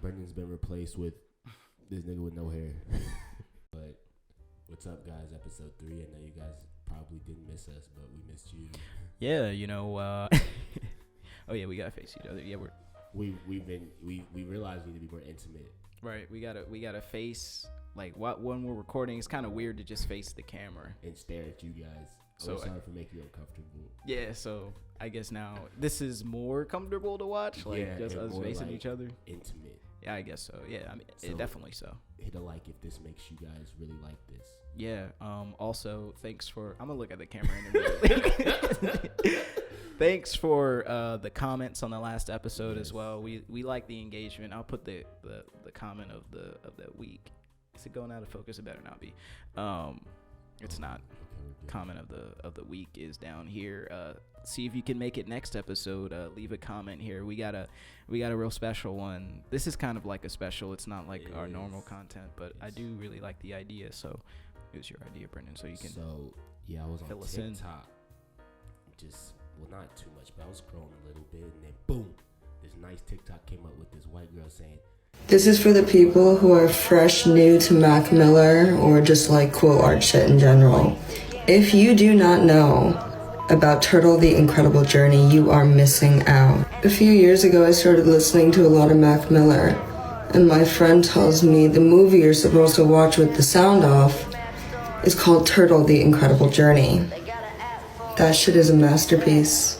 Brendan's been replaced with this nigga with no hair. But what's up, guys? Episode 3. I know you guys probably didn't miss us, but we missed you. Yeah, oh yeah, we gotta face each other. Yeah, we realized we need to be more intimate. Right. We gotta face when we're recording. It's kind of weird to just face the camera and stare at you guys. So sorry for making you uncomfortable. Yeah. So I guess now this is more comfortable to watch. Just us facing each other. Intimate. Yeah, I guess so. Yeah, I mean, definitely so. Hit a like if this makes you guys really like this. Yeah. Also, thanks for. I'm gonna look at the camera in a minute. Thanks for the comments on the last episode as well. We like the engagement. I'll put the comment of the week. Is it going out of focus? It better not be. It's not. Comment of the week is down here. See if you can make it next episode. Leave a comment here. We got a real special one. This is kind of like a special. It's not like our normal content, but I do really like the idea. So it was your idea, Brendan. So you can. So yeah, I was on TikTok. Not too much, but I was scrolling a little bit, and then boom, this nice TikTok came up with this white girl saying, "This is for the people who are fresh new to Mac Miller or just like cool art shit in general. If you do not know about Turtle the Incredible Journey, you are missing out. A few years ago, I started listening to a lot of Mac Miller, and my friend tells me the movie you're supposed to watch with the sound off is called Turtle the Incredible Journey. That shit is a masterpiece.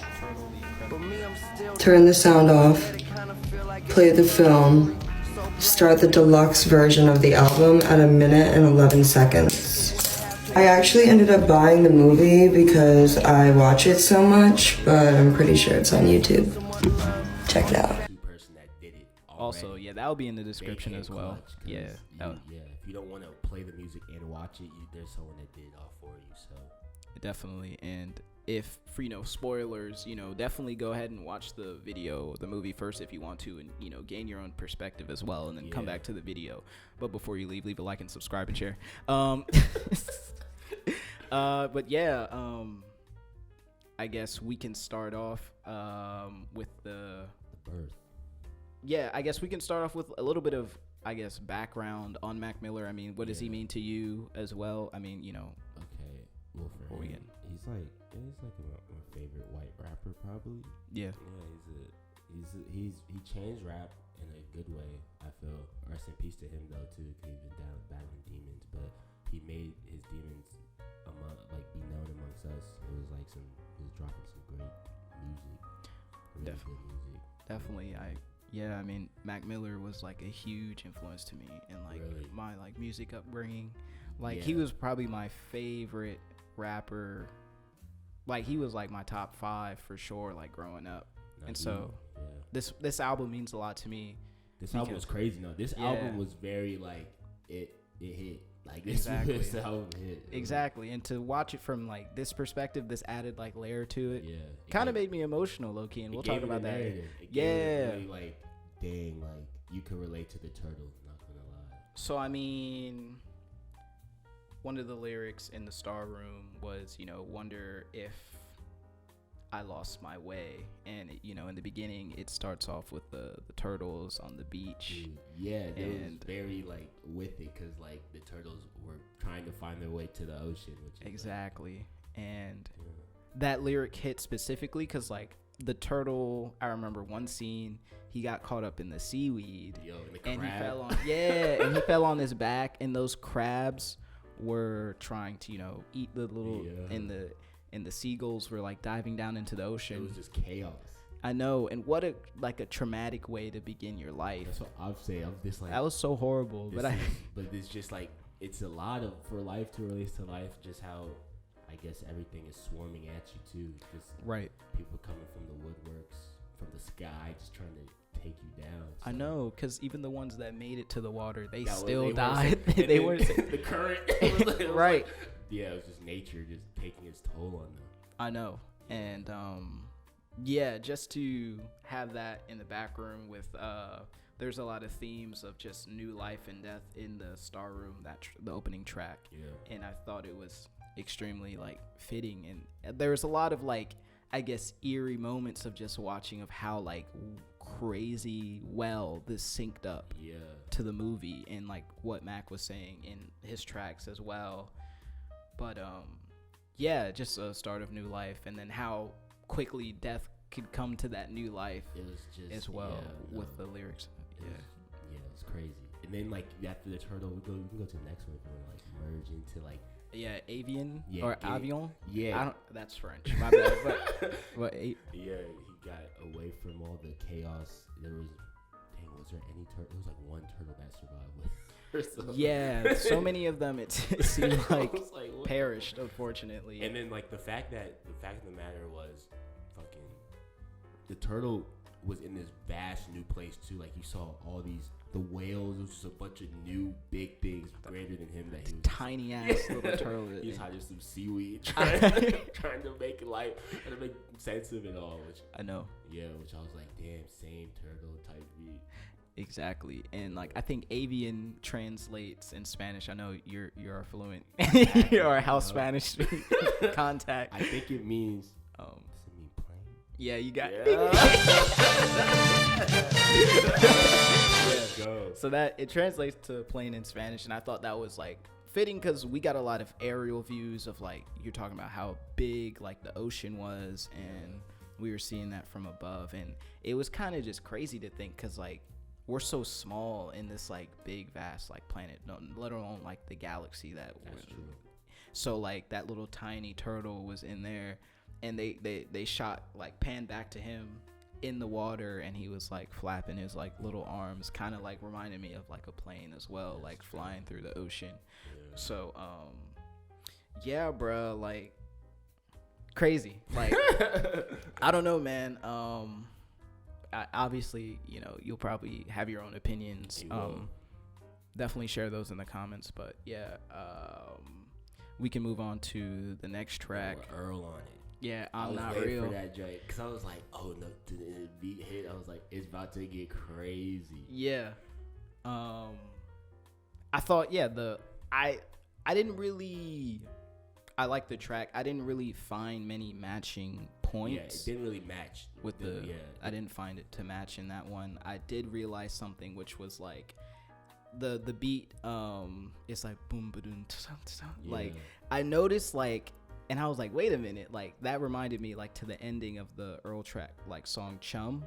Turn the sound off, play the film, start the deluxe version of the album at 1 minute and 11 seconds. I actually ended up buying the movie because I watch it so much, but I'm pretty sure it's on YouTube. Check it out." Also, yeah, that'll be in the description as well. Yeah. If you don't want to play the music and watch it, there's someone that did it all for you. So definitely. And if for spoilers, definitely go ahead and watch the movie first if you want to, and gain your own perspective as well, and then come back to the video. But before you leave a like and subscribe and share. But yeah, I guess we can start off with the birth. Yeah, I guess we can start off with a little bit of background on Mac Miller. I mean, what does he mean to you as well? I mean, Okay, well, for him, he's like my favorite white rapper probably. Yeah. Yeah, he changed rap in a good way. I feel. Rest in peace to him though too, because he's been down battling demons, but he made his demons be known amongst us. He was dropping some great music. Really good music. Definitely. I mean, Mac Miller was a huge influence to me in really? My music upbringing. He was probably my favorite rapper. He was my top 5 for sure, growing up. This album means a lot to me. This album was crazy. No, this album was very it hit. Exactly. This album hit. Exactly. And to watch it from this perspective, this added layer to it. Yeah. Kind of made me emotional, low key, and we'll talk about that. Yeah. Really, dang, you can relate to the turtle. Not gonna lie. So I mean, one of the lyrics in the Star Room was, wonder if I lost my way. And in the beginning, it starts off with the turtles on the beach. Dude, yeah, it was very with it, because the turtles were trying to find their way to the ocean, which is exactly. And that lyric hit specifically because the turtle, I remember one scene, he got caught up in the seaweed. And he fell on and he fell on his back, and those crabs were trying to eat the little and the seagulls were diving down into the ocean. It was just chaos. I know, and what a traumatic way to begin your life. That's what I'm saying. I'm just that was so horrible. But it's just it's a lot of, for life to release to life, just how I guess everything is swarming at you too. Just people coming from the woodworks, from the sky, just trying to take you down. So. I know, because even the ones that made it to the water, they still died. They weren't the current. It was right. Yeah, it was just nature just taking its toll on them. I know, and just to have that in the back room with there's a lot of themes of just new life and death in the Star Room, the opening track. Yeah. And I thought it was extremely fitting, and there was a lot of I guess eerie moments of just watching of how crazy well this synced up to the movie, and like what Mac was saying in his tracks as well. But yeah, just a start of new life, and then how quickly death could come to that new life. It was just as well with the lyrics. It's crazy. And then like after the turtle, we can go to the next one if we want to like merge into like Avian or Avian. Yeah, that's French. My bad. but he got away from all the chaos. Was there any turtle? There was like one turtle that survived with. Yeah, so many of them. It seemed like perished, unfortunately. And then like the fact of the matter was, fucking, the turtle was in this vast new place too. Like you saw all the whales. It was just a bunch of new big things greater than him. That he was tiny ass little turtle. He's hiding some seaweed, trying to make life, trying to make sense of it all. Which I know. Yeah, which I was like, damn, same turtle type beat. Exactly. And like I think Avian translates in Spanish. I know you're a fluent. You're a house Spanish contact. I think it means does it mean plane? Yeah, you got it. Go. So that it translates to plane in Spanish, and I thought that was like fitting because we got a lot of aerial views of like you're talking about how big like the ocean was, and we were seeing that from above, and it was kind of just crazy to think because like we're so small in this like big vast like planet, let alone like the galaxy that's true. So like that little tiny turtle was in there, and they shot like pan back to him in the water, and he was like flapping his like little arms, kind of like reminded me of like a plane as well, like flying through the ocean. So yeah, bro, like crazy. Like I don't know, man. Obviously, you know, you'll probably have your own opinions. Definitely share those in the comments. But yeah, we can move on to the next track. Earl on it. Yeah, I was not waiting real. for that joint because I was like, oh no, did the beat hit? I was like, it's about to get crazy. Yeah. I thought, I didn't really. I like the track. I didn't really find many matching points. Yeah, it didn't really match with the. I didn't find it to match in that one. I did realize something, which was like, the beat. It's like boom, boom, like I noticed like, and I was like, wait a minute, like that reminded me like to the ending of the Earl track, like song Chum,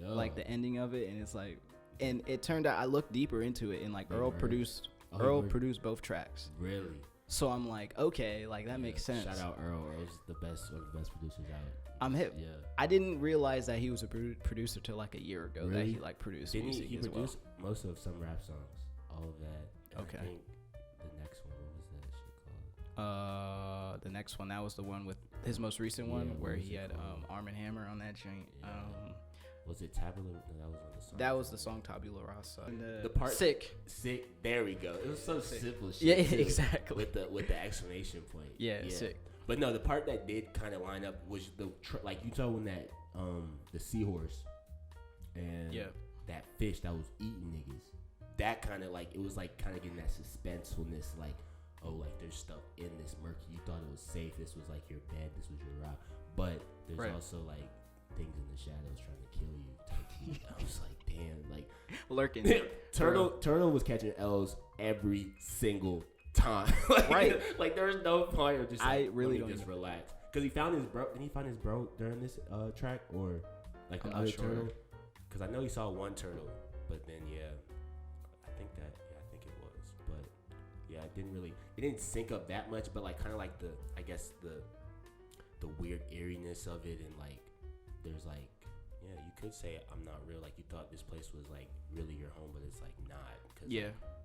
like the ending of it, and it's like, and it turned out I looked deeper into it, and like Earl produced both tracks. Really? So I'm like, okay, like that makes sense. Shout out Earl. Earl's one of the best producers out. I'm hip. Yeah. I didn't realize that he was a producer till like a year ago. Really? That he like produced music he as produced most of some rap songs, all of that. Okay. I think the next one, what was that shit called? The next one, that was the one with his most recent one where he had Arm and Hammer on that joint. Yeah. Was it Tabula? No, that was on the song. That was the song Tabula Rasa. The part sick. There we go. It was so simple shit. Yeah, too, exactly. With the exclamation point. Yeah, sick. But no, the part that did kind of line up was like you told when that the seahorse and that fish that was eating niggas. That kind of like it was like kind of getting that suspensefulness, like like there's stuff in this murky. You thought it was safe. This was like your bed. This was your route. But there's also like things in the shadows trying to kill you type. I was like, damn, like lurking. Turtle was catching L's every single time. Like there was no point of just like, I really don't just relax because he found his bro. Didn't he find his bro during this track or like the other turtle? Because I know he saw one turtle, but then I think it was, but it didn't sync up that much, but like kind of like the weird eeriness of it, and like there's like you could say I'm not real, like you thought this place was like really your home, but it's like not, because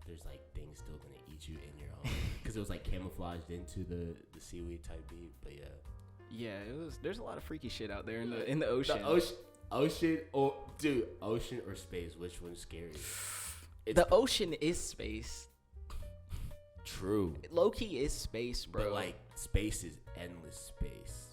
there's like things still gonna eat you in your home because it was like camouflaged into the seaweed type beat, but there's a lot of freaky shit out there in the ocean. Ocean or space, which one's scary? The ocean is space. True. Low-key is space, bro. But like space is endless space.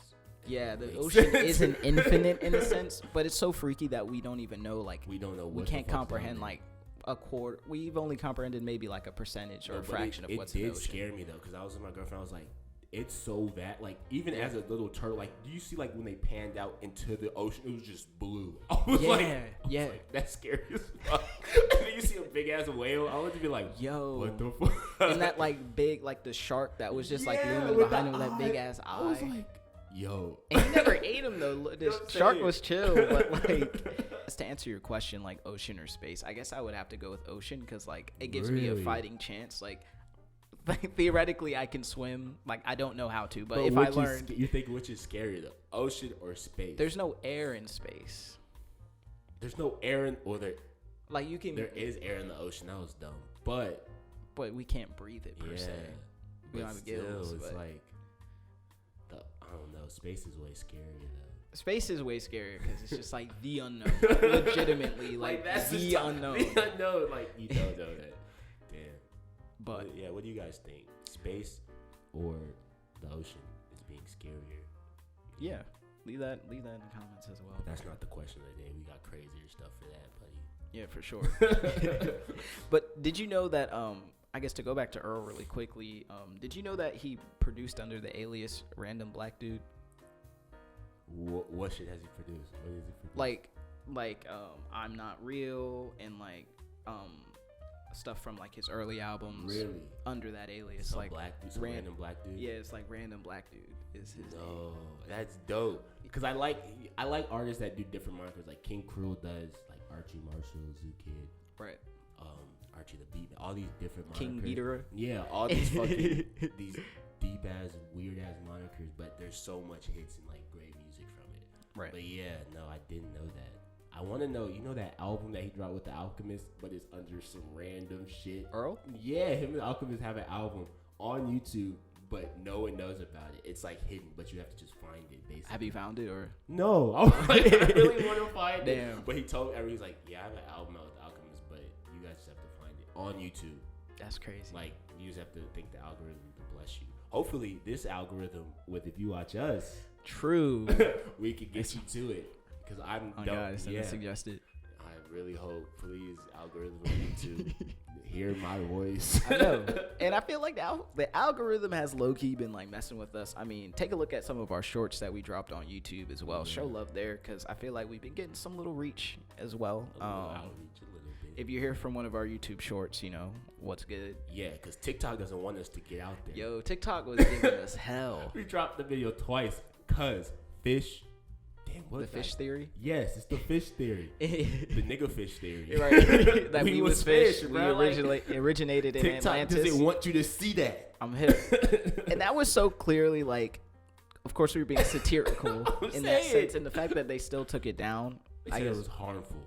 Yeah, the ocean isn't infinite in a sense, but it's so freaky that we don't even know. Like we can't comprehend like a quarter. We've only comprehended maybe like a percentage or a fraction of what's in the ocean. It did scare me though, because I was with my girlfriend. I was like, it's so that like even as a little turtle, like do you see like when they panned out into the ocean, it was just blue. I was like, that's scary as fuck. And then you see a big ass whale, I want to be like, yo, what the fuck? And that like big, like the shark that was just like looming behind him with that big ass eye. I was like, yo. And he never ate him though. The shark was chill, but like, to answer your question, like ocean or space, I guess I would have to go with ocean because like it gives me a fighting chance. Like theoretically, I can swim. Like I don't know how to, but if I learned, you think which is scarier, the ocean or space? There's no air in space. There's no air in, or there. Like you can. There is air in the ocean. That was dumb, but we can't breathe it per se. We don't have gills. It's like I don't know. Space is way scarier though. Space is way scarier because it's just like the unknown. Like, legitimately, like that's the unknown. The unknown, like you don't know that. Damn. But yeah, what do you guys think? Space or the ocean is being scarier? Yeah, leave that in the comments as well. But that's not the question of the day. We got crazier stuff for that, buddy. Yeah, for sure. But did you know that? I guess to go back to Earl really quickly, did you know that he produced under the alias Random Black Dude? What shit has he produced? What is he produced? Like I'm Not Real and like stuff from like his early albums. Really? Under that alias, Some like black dude, Random Black Dude. Yeah, it's like Random Black Dude is his name. No, that's dope. Because I like artists that do different markers. Like King Cruel does, like Archie Marshall, Zoo Kid. Right. Archie the Beat, all these different monikers. King Ghidorah. Yeah, all these fucking these deep ass, weird ass monikers, but there's so much hits and like great music from it. Right. But yeah, no, I didn't know that. I want to know, you know that album that he dropped with The Alchemist, but it's under some random shit. Earl? Yeah, him and The Alchemist have an album on YouTube, but no one knows about it. It's like hidden, but you have to just find it, basically. Have you found it or? No, I was like, I really want to find it. Damn. But he told everyone, he's like, yeah, I have an album out with The Alchemist, but you guys just have to find it on YouTube. That's crazy. Like, you just have to thank the algorithm to bless you. Hopefully, this algorithm, if you watch us, true, we can get you to it. Because I'm oh dumb. God, suggested. I really hope, please, algorithm on YouTube, hear my voice. I know. And I feel like the algorithm has low-key been like messing with us. I mean, take a look at some of our shorts that we dropped on YouTube as well. Yeah. Show love there because I feel like we've been getting some little reach as well. Outreach a little bit. If you hear from one of our YouTube shorts, you know, what's good. Yeah, because TikTok doesn't want us to get out there. Yo, TikTok was giving us hell. We dropped the video twice because fish. Damn, what the fish theory? Yes, it's the fish theory. The nigga fish theory. Right. That we was fish. Bro. We originated in TikTok Atlantis. doesn't want you to see that. I'm hip. And that was so clearly like, of course we were being satirical in that sense. And the fact that they still took it down. They said it was harmful.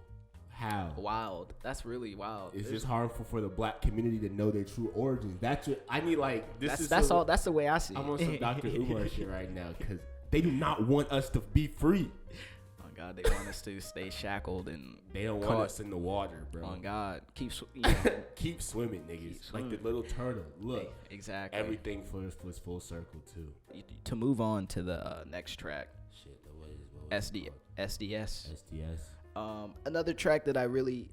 How? Wild. That's really wild. It's just harmful for the black community to know their true origins. That's what I mean. Like this that's all. That's the way I see it. I'm on some Dr. Umar shit right now because they do not want us to be free. Oh God, they want us to stay shackled and they don't want us in the water, bro. Oh God, keep swimming, niggas. Like the little turtle. Look, exactly. Everything was full circle too. To move on to the next track. Shit, what was SDS. Another track that I really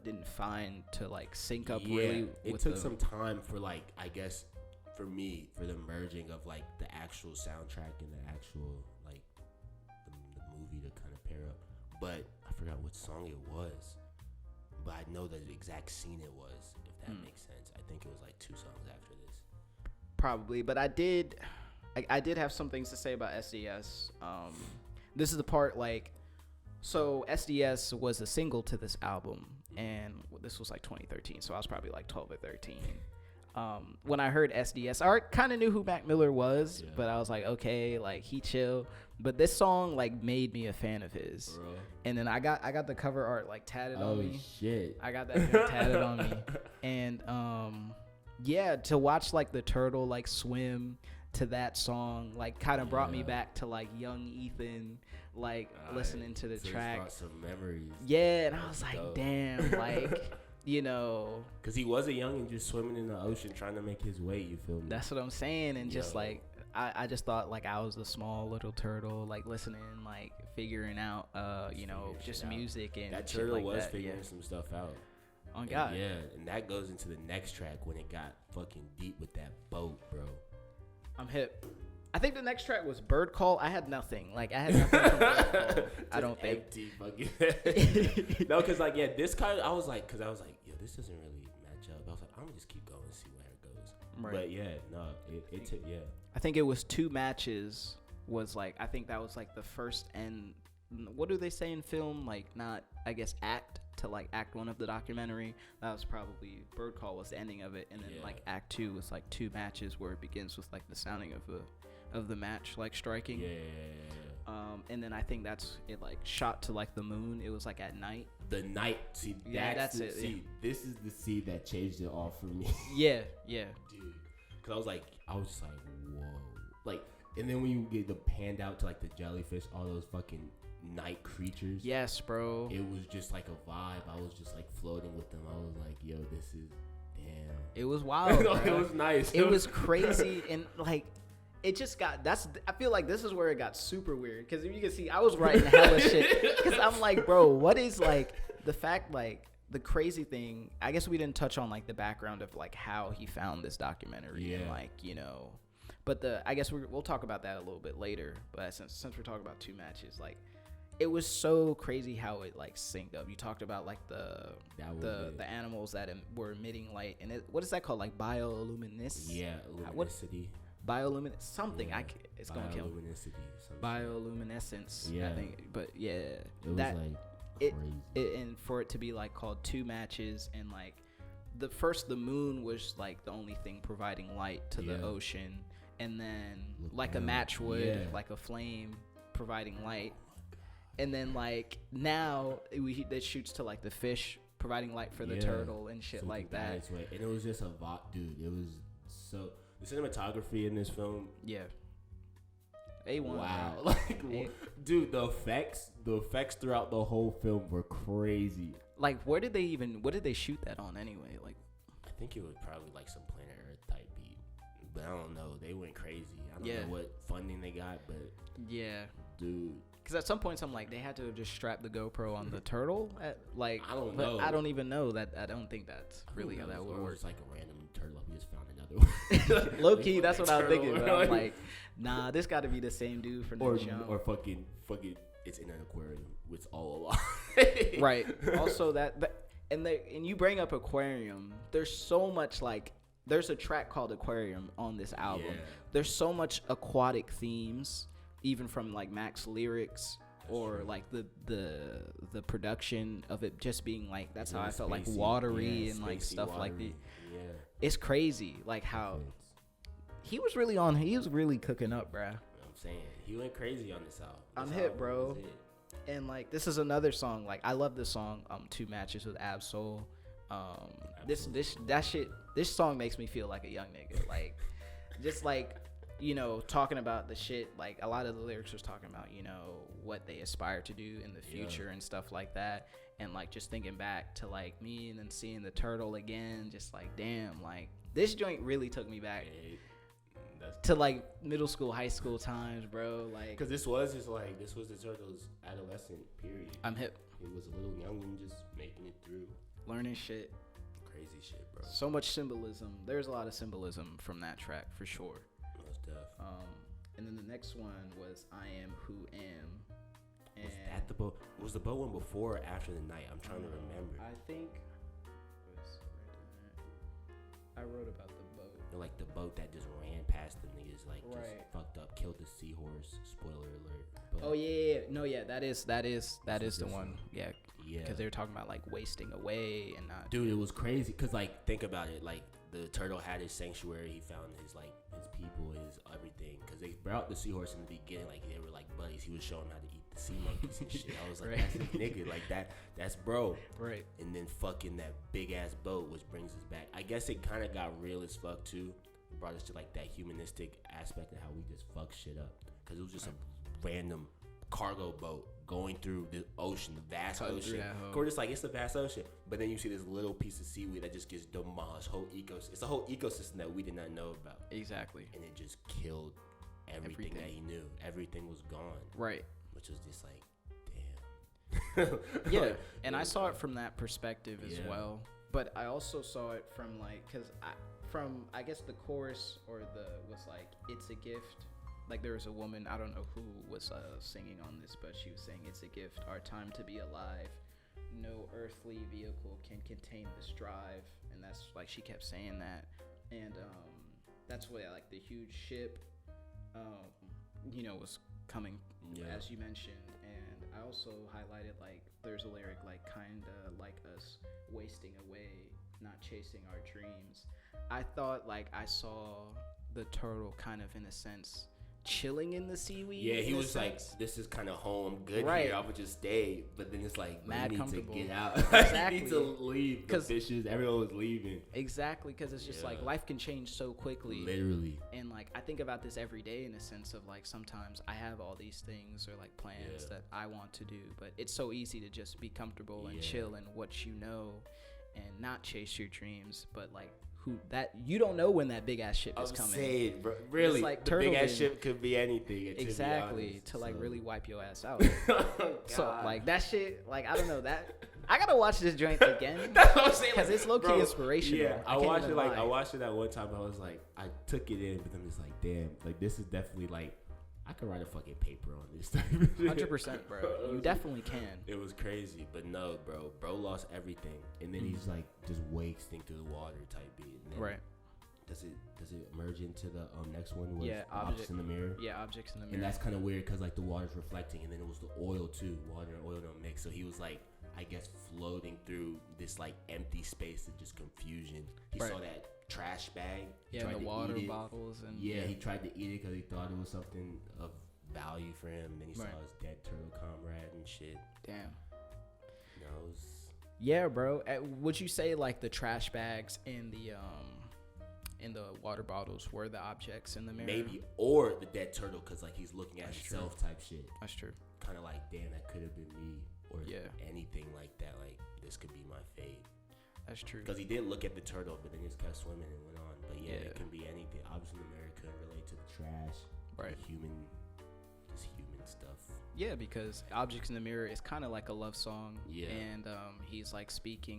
didn't find to like sync up really. It took some time for like I guess. For me, for the merging of like the actual soundtrack and the actual like the movie to kind of pair up, but I forgot what song it was, but I know the exact scene it was, if that makes sense. I think it was like 2 songs after this. Probably, but I did have some things to say about SDS. This is the part like, so SDS was a single to this album, and this was like 2013, so I was probably like 12 or 13. When I heard SDS, I kind of knew who Mac Miller was, but I was like, okay, like he chill. But this song like made me a fan of his. Bro. And then I got the cover art like tatted on me. Oh shit! I got that tatted on me. And yeah, to watch like the turtle like swim to that song like kind of brought me back to like young Ethan, like listening to the track. Brought some memories. Yeah, and I was like, damn, like. You know, because he was a youngin' just swimming in the ocean trying to make his way, you feel me? That's what I'm saying. And just like I just thought like I was the small little turtle, like listening, like figuring out you know, just music and that turtle like was that. figuring some stuff out. On God. Yeah, and that goes into the next track when it got fucking deep with that boat, bro. I'm hip. I think the next track was Bird Call. I had nothing. Like, I had nothing from Bird Call. I don't think. Empty fucking. No, because, like, yeah, this kind of, I was like, yo, this doesn't really match up. I was like, I'm going to just keep going and see where it goes. Right. But, yeah, no, it took, yeah. I think it was 2 matches was, like, I think that was, like, the first and, what do they say in film? Like, not, I guess, act to, like, act 1 of the documentary. That was probably, Bird Call was the ending of it. And then, like, act 2 was, like, 2 matches where it begins with, like, the sounding of the match, like, striking. Yeah. And then I think that's it, like, shot to, like, the moon. It was, like, at night. The night. See, that's it. See, this is the seed that changed it all for me. Yeah. Dude. Because I was just like, whoa. Like, and then when you get the panned out to, like, the jellyfish, all those fucking night creatures. Yes, bro. It was just like a vibe. I was just, like, floating with them. I was like, yo, this is, damn. It was wild, bro. It was nice. It was crazy. And, like, it just got, I feel like this is where it got super weird. Because if you can see, I was writing hella shit. Because I'm like, bro, what is, like, the fact, like, the crazy thing, I guess we didn't touch on, like, the background of, like, how he found this documentary. And, like, you know, but I guess we'll talk about that a little bit later. But since we're talking about 2 matches, like, it was so crazy how it, like, synced up. You talked about, like, the animals that were emitting light. And what is that called? Like, bioluminescence? Yeah, luminosity. Bioluminescence, something. Yeah. It's gonna kill me. Bioluminescence. Yeah. I think, but yeah, it was like crazy. And for it to be, like, called 2 matches, and, like, the moon was, like, the only thing providing light to the ocean, and then like a match would, like a flame providing light, and then, like, now that shoots to, like, the fish providing light for the turtle and shit like that. And it was just dude. It was so. The cinematography in this film, A1. Wow, like, dude, the effects throughout the whole film were crazy. Like, what did they shoot that on anyway? Like, I think it was probably like some Planet Earth type beat, but I don't know. They went crazy. I don't know what funding they got, but dude. Because at some points I'm like, they had to have just strapped the GoPro on the turtle. I don't know. I don't even know that. I don't think that's really how that would work. It's like a random turtle. We just found another one. Low key, that's what I was thinking. But I'm like, nah, this got to be the same dude from the show. Or fucking, it's in an aquarium. It's all alive. Right. Also, and you bring up aquarium. There's so much, like, there's a track called Aquarium on this album. Yeah. There's so much aquatic themes, even from, like, Mac's lyrics. Or like the production of it just being like, that's how I felt, like, watery and like stuff watery. Like the it's crazy, like how he was really cooking up, bruh. I'm saying he went crazy on this album. I'm hit, bro. And like, this is another song, like, I love this song, 2 Matches with Absol. This song makes me feel like a young nigga, like, just like, you know, talking about the shit, like, a lot of the lyrics was talking about, you know, what they aspire to do in the future and stuff like that. And, like, just thinking back to, like, me and then seeing the turtle again, just like, damn, like, this joint really took me back to, like, middle school, high school times, bro. Like, because this was the turtle's adolescent period. I'm hip. He was a little young and just making it through. Learning shit. Crazy shit, bro. So much symbolism. There's a lot of symbolism from that track, for sure. And then the next one was I Am Who Am. And was that the boat? Was the boat one before or after the night? I'm trying to remember. I think I wrote about the boat. Like the boat that just ran past the niggas, like, just fucked up, killed the seahorse. Spoiler alert. But oh yeah. No, yeah, that is the one. Yeah. Because they were talking about, like, wasting away and not. Dude, it was crazy. Cause, like, think about it. Like, the turtle had his sanctuary. He found his people, his everything. Cause they brought the seahorse in the beginning, like, they were like buddies. He was showing how to eat the sea monkeys and shit. I was like, that's a nigga, like, that's bro. Right. And then fucking that big ass boat, which brings us back. I guess it kind of got real as fuck too. It brought us to, like, that humanistic aspect of how we just fuck shit up. Cause it was just a random cargo boat going through the ocean, the vast ocean. Of course, it's like, it's the vast ocean, but then you see this little piece of seaweed that just gets demolished. It's a whole ecosystem that we did not know about. Exactly. And it just killed everything that he knew. Everything was gone. Right. Which was just like, damn. Yeah. And I saw it from that perspective as well. But I also saw it from like, I guess the chorus was like, it's a gift. Like there was a woman, I don't know who was singing on this, but she was saying it's a gift, our time to be alive. No earthly vehicle can contain this drive. And that's like, she kept saying that. And that's why like the huge ship, was coming, as you mentioned. And I also highlighted like, there's a lyric like, kinda like us wasting away, not chasing our dreams. I thought like I saw the turtle kind of in a sense chilling in the seaweed. Yeah, he was like, this is kind of home, good here, I would just stay. But then it's like, mad need comfortable. to get out. Exactly. You need to leave. The fishes, everyone was leaving. Exactly, because it's just like life can change so quickly. Literally. And like I think about this every day in a sense of like sometimes I have all these things or like plans that I want to do, but it's so easy to just be comfortable and chill in what you know and not chase your dreams. But like you don't know when that big ass ship is coming. Saying, bro, really, like the big ass ship could be anything. Exactly, to like really wipe your ass out. Oh, so like that shit, like I don't know that. I gotta watch this joint again. That's what I'm saying, because it's low key inspirational. Yeah, I watched it I watched it that one time. I was like, I took it in, but I'm just like, damn, like this is definitely like, I could write a fucking paper on this type of shit. 100%, bro. You definitely can. It was crazy, but no, bro. Bro lost everything, and then he's like just way extinct through the water type beat. And then right. Does it merge into the next one with objects in the mirror? Yeah, objects in the mirror. And that's kind of weird because like the water's reflecting, and then it was the oil too. Water and oil don't mix, so he was like, I guess, floating through this like empty space of just confusion. He saw that trash bag. Yeah, the water bottles and he tried to eat it because he thought it was something of value for him. And then he saw his dead turtle comrade and shit. Damn. You know, yeah, bro. Would you say like the trash bags in the water bottles were the objects in the mirror? Maybe, or the dead turtle because like he's looking at himself type shit. That's true. Kind of like, damn, that could have been me, or anything like that. Like this could be my fate. That's true. Because he didn't look at the turtle, but then he just kept swimming and went on. But it can be anything. Obviously, the mirror couldn't relate to the trash, right? Human stuff. Yeah, because Objects in the Mirror is kind of like a love song. Yeah. And he's like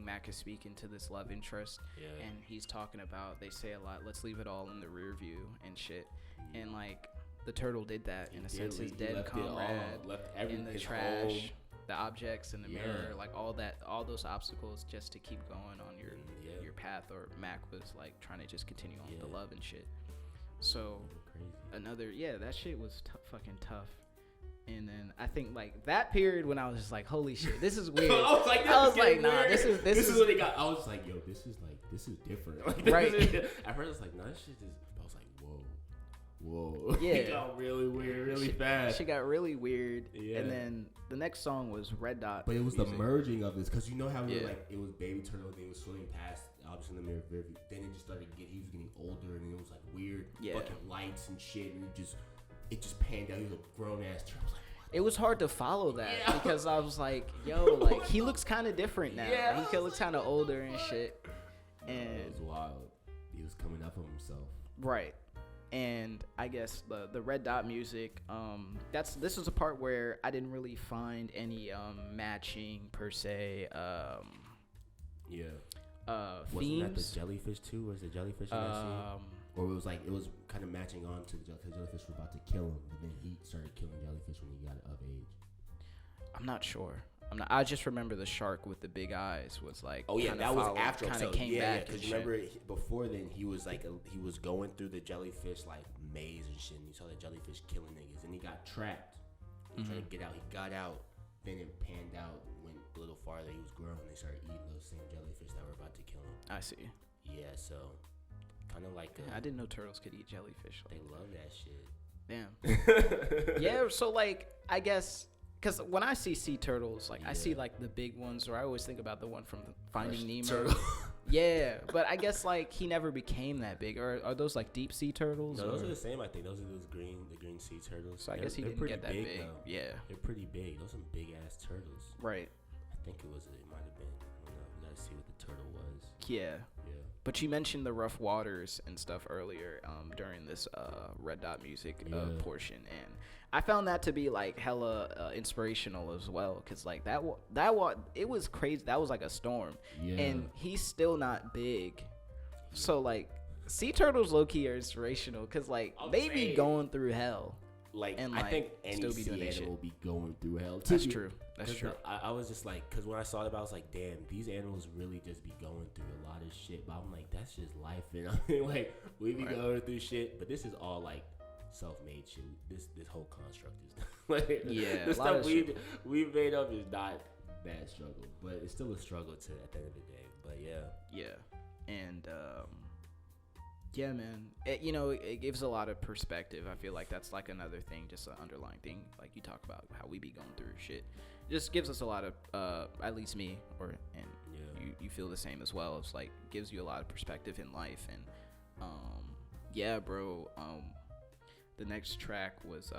Mac is speaking to this love interest. Yeah. And he's talking about, they say a lot, let's leave it all in the rear view and shit. Yeah. And like the turtle did that in a sense. His dead comrade in the trash, home. The objects in the mirror, like all those obstacles just to keep going on your path. Or Mac was like trying to just continue on with the love and shit. So that shit was fucking tough. And then I think like that period when I was just like, holy shit, this is weird. I was like, nah, this is what it got. I was like, yo, this is different. Like, right. At first I was like, no, this shit is. I was like, whoa. Yeah. It got really weird, really fast. She got really weird. Yeah. And then the next song was Red Dot. But it was the merging of this, because you know how like it was Baby Turtle, then he was swimming past obviously in the mirror. Then it just started he was getting older, and it was like weird fucking lights and shit, and it just panned out. He was a grown ass turtle. It was hard to follow that because I was like, yo, like he looks kind of different now. Yeah. Like, he looks kind of older and shit. And it was wild. He was coming up on himself. Right. And I guess the Red Dot music, this was a part where I didn't really find any matching per se. Wasn't themes. that the jellyfish too? Was the jellyfish in that scene? Or it was kind of matching on to the jellyfish was about to kill him, but then he started killing jellyfish when he got of age. I'm not sure. I just remember the shark with the big eyes was like. Oh yeah, that was after. Kind of came back. Because remember before then he was like he was going through the jellyfish like maze and shit. And you saw the jellyfish killing niggas, and he got trapped. He tried to get out. He got out. Then it panned out. Went a little farther. He was grown. They started eating those same jellyfish that were about to kill him. I see. Yeah, so kind of like I didn't know turtles could eat jellyfish. They love that shit. Damn. Yeah, so like I guess because when I see sea turtles, like I see like the big ones, or I always think about the one from Finding Nemo. Yeah, but I guess like he never became that big. Or are those like deep sea turtles? No, those are the same. I think those are the green sea turtles. So I guess he didn't get that big. Yeah, they're pretty big. Those are some big ass turtles. Right. I think it might have been. I don't know. We gotta see what the turtle was. Yeah. But you mentioned the rough waters and stuff earlier during this Red Dot Music portion, and I found that to be like hella inspirational as well, because like it was crazy. That was like a storm, and he's still not big, so like sea turtles low key are inspirational, because like they be going through hell. Like, and, I think any sea animal will be going through hell too. That's true. That's true. I was just like, because when I saw it, I was like, damn, these animals really just be going through a lot of shit. But I'm like, that's just life. And I mean, like, we be going through shit. But this is all like self-made shit. This whole construct is like, the stuff we've made up is not that struggle, but it's still a struggle at the end of the day. But yeah, and yeah, man. It gives a lot of perspective. I feel like that's like another thing, just an underlying thing. Like you talk about how we be going through shit. Just gives us a lot of, at least me, you feel the same as well. It's like gives you a lot of perspective in life. And yeah, bro. The next track was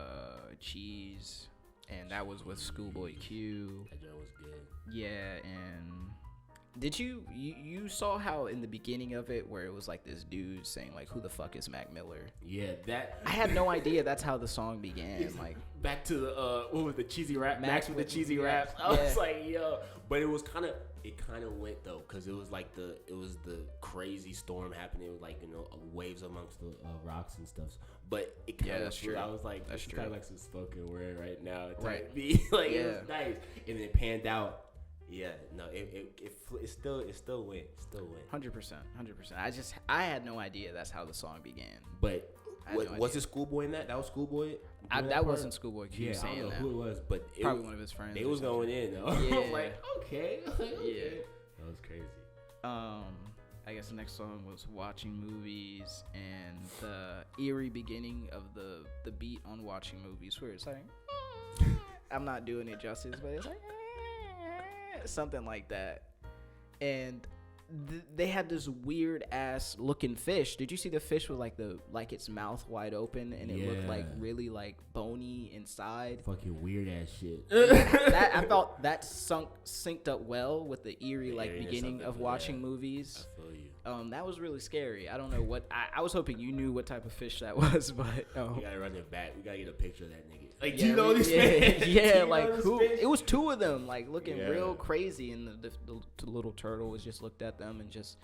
Cheese, and that was with Schoolboy Q. That joint was good. Yeah, and did you saw how in the beginning of it where it was like this dude saying like, who the fuck is Mac Miller? Yeah, that I had no idea that's how the song began. Like back to the what was the cheesy rap? Max with the cheesy raps. I was like, yo, but it kind of went though, because it was the crazy storm happening with like, waves amongst the rocks and stuff. But it kind of that's true. I was like, that's kind of like some spoken word right now. Right. Like it was nice, and then it panned out. Yeah, no, it still went. 100%. I had no idea that's how the song began. But was it Schoolboy in that? That was Schoolboy. That wasn't Schoolboy Q saying that. I don't know who it was, but probably one of his friends. They was going in though. Yeah. I was like, okay. Yeah, that was crazy. I guess the next song was Watching Movies, and the eerie beginning of the beat on Watching Movies, where it's like, I'm not doing it justice, but it's like something like that. And they had this weird ass looking fish. Did you see the fish with like its mouth wide open, and it looked like really like bony inside? Fucking weird ass shit. I thought that synced up well with the eerie beginning of Watching Movies. I feel you. That was really scary. I don't know what I was hoping you knew what type of fish that was, but we gotta run it back. We gotta get a picture of that nigga. Like, do you know this fish? Yeah, like who? It was two of them, like looking real crazy, and the little turtle was just looked at them and just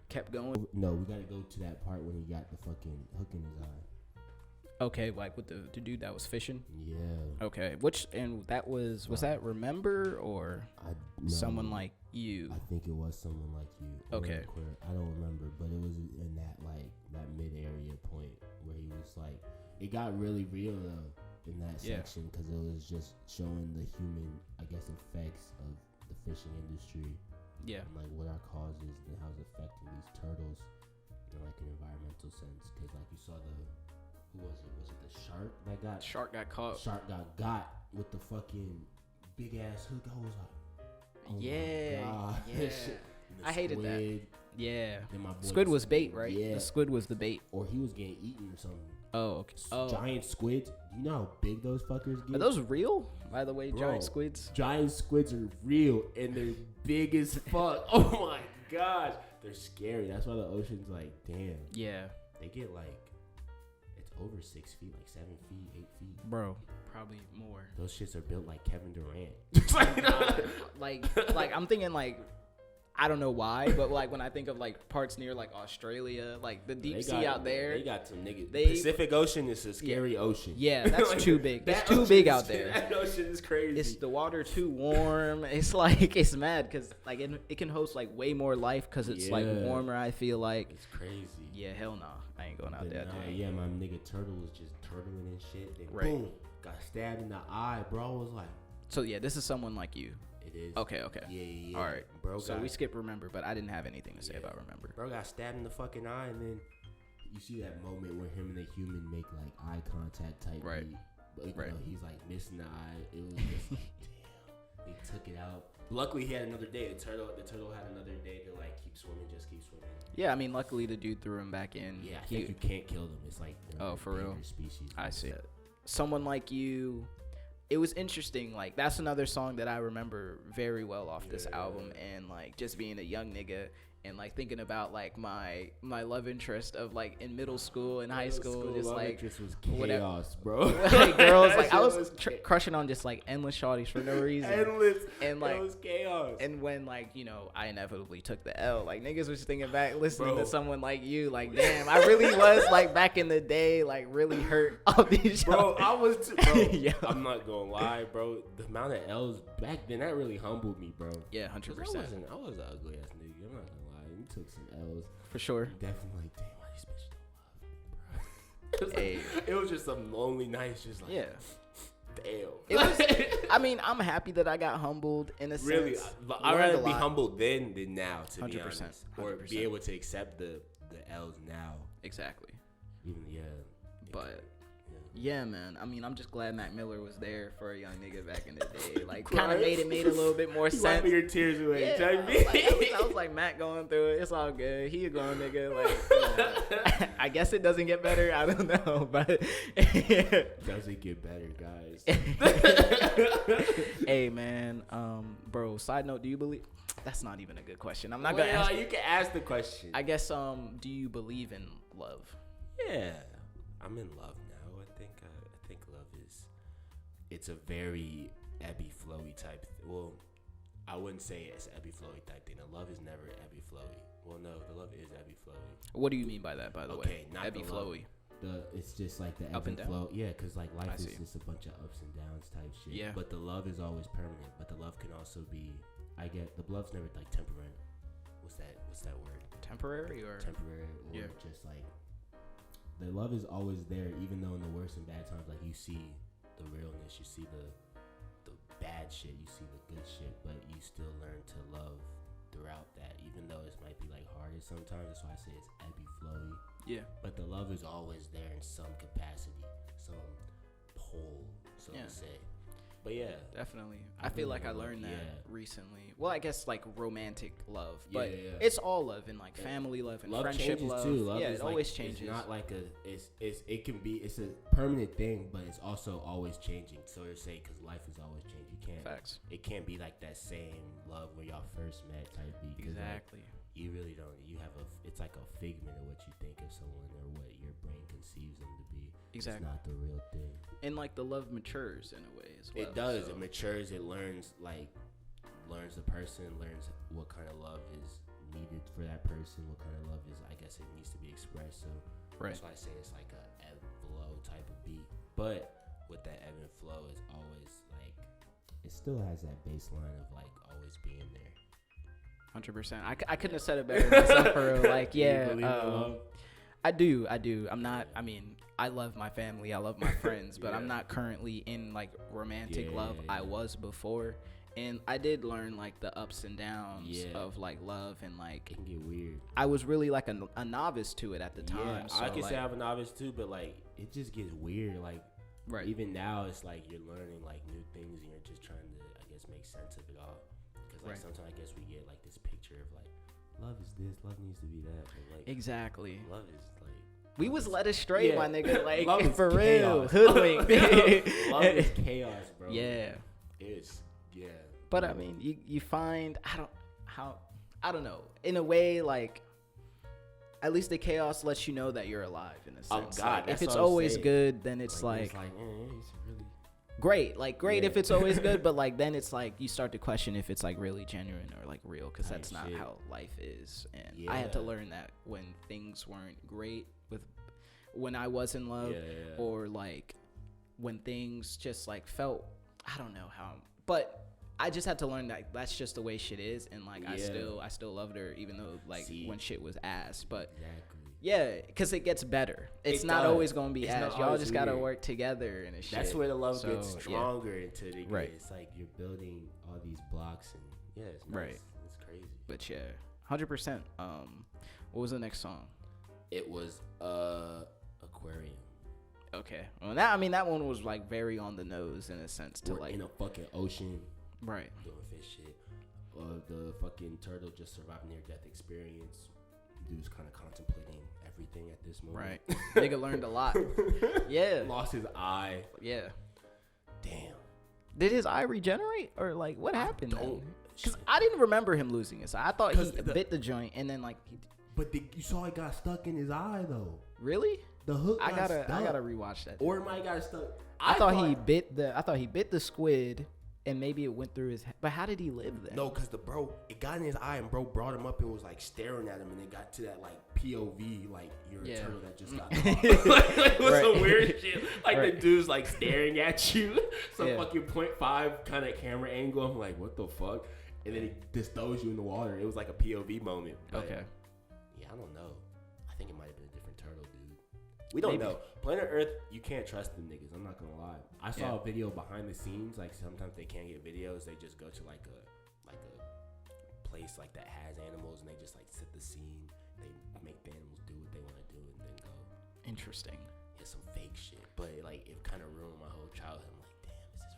kept going. No, we gotta go to that part when he got the fucking hook in his eye. Okay, like with the dude that was fishing. Yeah. Okay, that was that Remember or someone like you? I think it was someone like you. Okay. I don't remember, but it was in that that mid area point where he was like, it got really real though in that section, because it was just showing the human, I guess, effects of the fishing industry. Yeah. And like what our causes and how it's affecting these turtles in like an environmental sense. Because like you saw who was it? Was it the shark that got? Shark got caught. Shark got with the fucking big ass hook. I was like, oh yeah, my God. yeah. I hated that. Yeah. Then my boy squid was bait, right? Yeah. The squid was the bait. Or he was getting eaten or something. Oh, okay. Oh. Giant squids. You know how big those fuckers get? Are those real, by the way, Bro, giant squids? Giant squids are real, and they're big as fuck. Oh my gosh. They're scary. That's why the ocean's like, damn. Yeah. They get like, it's over 6 feet, like 7 feet, 8 feet. Bro, probably more. Those shits are built like Kevin Durant. like I'm thinking like, I don't know why, but like when I think of like parts near like Australia, like the deep sea out there, they got some niggas. Pacific Ocean is a scary ocean. Yeah, that's like, too big. That's too big out there. That ocean is crazy. It's the water too warm. It's like it's mad because like it can host like way more life because it's like warmer. I feel like it's crazy. Yeah, hell no, I ain't going out there. Yeah, my nigga Turtle was just turtling and shit. Then boom, got stabbed in the eye, bro. I was like, so yeah, this is someone like you. It is. Okay. Yeah. All right, bro. So we skip Remember, but I didn't have anything to say about Remember. Bro got stabbed in the fucking eye, and then you see that moment where him and the human make like eye contact type. Right. But you know, he's like missing the eye. It was just like, damn. They took it out. Luckily, he had another day. The turtle had another day to like keep swimming. Yeah, I mean, luckily the dude threw him back in. Yeah, I think you can't kill them. It's like for real. Species. I see. Someone Like You. It was interesting. Like that's another song that I remember very well off this album, and like just being a young nigga and like thinking about like my love interest of like in middle school and high school, just love like interest was chaos, bro. like girls, That like I shit was crushing on just like endless shawties for no reason. endless, and like it was chaos. and when like I inevitably took the L, like niggas was thinking back listening Bro. to someone like you, like damn, I really was like back in the day, like really hurt all these Bro, shows. I was bro. Yeah. I'm not gonna lie, bro. The amount of L's back then, that really humbled me, bro. Yeah, 100%. I was an ugly ass nigga. I'm not gonna lie. You took some L's. For sure. Definitely like, damn, why these bitches don't love me, bro? Hey. It was just some lonely nights, just like, Yeah. damn. It was, I mean, I'm happy that I got humbled in a Really, sense. I'd Learned rather a be lot. humbled then than now, to be 100%, honest. Or 100%. be able to accept the L's now. Exactly. Even, yeah. But yeah, man. I mean, I'm just glad Mac Miller was there for a young nigga back in the day. Like, kind of made a little bit more You sense. wiping your tears away. Yeah, Type I was like, Matt going through it. It's all good. He a grown nigga. Like, I guess it doesn't get better. I don't know, but Does it get better, guys? hey, man. Bro. Side note: do you believe? That's not even a good question. I'm not gonna ask. You can ask the question. I guess. Do you believe in love? Yeah, I'm in love now. I think love is. It's a very ebby flowy type. Well, I wouldn't say it's ebby flowy type thing. The love is never ebby flowy. Well, no, the love is ebby flowy. What do you mean by that? By the way, not ebby flowy. It's just like the Up ebb and and down? flow. Yeah, because like life I is see. just a bunch of ups and downs type shit. Yeah. But the love is always permanent. But the love can also be. I get the love's never like temporary. What's that word? Temporary or Temporary or Yeah. just like. The love is always there, even though in the worst and bad times, like you see the realness, you see the bad shit, you see the good shit, but you still learn to love throughout that, even though it might be like hardest sometimes. That's why I say it's ebby flowy. yeah. But the love is always there in some capacity, some pull, so Yeah. to say. But yeah, Definitely. I I feel believe like I in love, learned that yeah. recently. Well, I guess like romantic love, but Yeah. it's all love and like family love and love friendship changes love. too. Love yeah, is it like, always changes. It's not like it's a permanent thing, but it's also always changing. So to say, because life is always changing. You can't. Facts. It can't be like that same love when y'all first met type beat. Exactly. Like, you really don't. You have it's like a figment of what you think of someone or what your brain conceives them to be. Exactly. It's not the real thing. And like the love matures in a way as well. It does. so- It matures. It learns the person, learns what kind of love is needed for that person, what kind of love is, I guess, it needs to be expressed. So Right. that's why I say it's like a ebb flow type of beat. But with that ebb and flow, it's always like it still has that baseline of like always being there. 100%. I couldn't have said it better myself for real. Like, Do you yeah, believe in love? I do. I'm not, I mean, I love my family. I love my friends, but I'm Yeah. not currently in like romantic Yeah, love. yeah, I yeah. was before. And I did learn like the ups and downs Yeah. of like love and like, It can get weird. I was really like a novice to it at the time. Yeah, So I can like, say I'm a novice too, but like it just gets weird. Like right. even now, it's like you're learning like new things and you're just trying to, I guess, make sense of it all. Because like Right. sometimes I guess we get like this picture of like love is this, love needs to be that, but like Exactly. love is like We was led astray, Yeah. my nigga. Like, Love is for real. chaos. Hoodwink. love is chaos, bro. Yeah. It's yeah. But I mean, you find I don't know. In a way, like at least the chaos lets you know that you're alive in a Oh, sense. God, Like, that's if it's what I'm always saying. good, then it's like it's really great. Like great Yeah. if it's always good, but like then it's like you start to question if it's like really genuine or like real, because Type that's not shit. how life is. And I had to Yeah. learn that when things weren't great when I was in love, Yeah. or like when things just like felt, I don't know how, but I just had to learn that that's just the way shit is. And like I Yeah. still loved her even though like See. when shit was ass. But Exactly. yeah, because it gets better. It's It not does. always gonna be It's ass. not Y'all always just gotta weird. work together and shit. That's where the love So, gets yeah. stronger into the Right. It's like you're building all these blocks and yeah, it's nice. Right. It's crazy. But yeah, 100%. What was the next song? It was Aquarium. Okay, well that one was like very on the nose in a sense to We're like in a fucking ocean right. doing fish shit. The fucking turtle just survived near death experience. Dude's kind of contemplating everything at this moment. Right. Nigga learned a lot. Yeah. Lost his eye. Yeah. Damn. Did his eye regenerate or like what happened? Don't. Because I didn't remember him losing his eye. I thought he bit the joint and then like. You saw it got stuck in his eye though. Really? The hook. I gotta rewatch that. Or it might got stuck. I thought he bit the squid. And maybe it went through his head. But how did he live then? No, because it got in his eye and bro brought him up and was like staring at him. And it got to that like POV, like you're a turtle that just got caught. like it was some weird shit. Like the dude's like staring at you. Some fucking 0.5 kind of camera angle. I'm like, what the fuck? And then he just throws you in the water. It was like a POV moment. But okay. Yeah, I don't know. I think it might have been a different turtle, dude. We don't know. Planet Earth, you can't trust them niggas. I'm not gonna lie. I saw a video behind the scenes. Like sometimes they can't get videos. They just go to like a place like that has animals, and they just like set the scene. They make the animals do what they want to do, and then go. Interesting. It's some fake shit, but like it kind of ruined my whole childhood. I'm like, damn, is this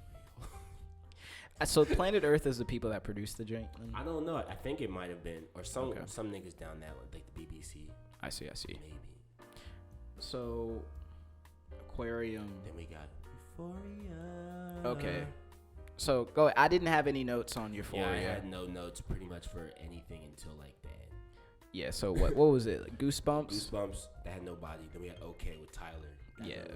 real? So Planet Earth is the people that produced the joint. I don't know. I think it might have been, or some niggas down that like the BBC. I see. Maybe. So, aquarium. Then we got Euphoria. Okay. So, go. I didn't have any notes on Euphoria. Yeah, I had no notes pretty much for anything until like the end. Yeah, so what was it? Like Goosebumps? Goosebumps, that had nobody. Then we had OK with Tyler. It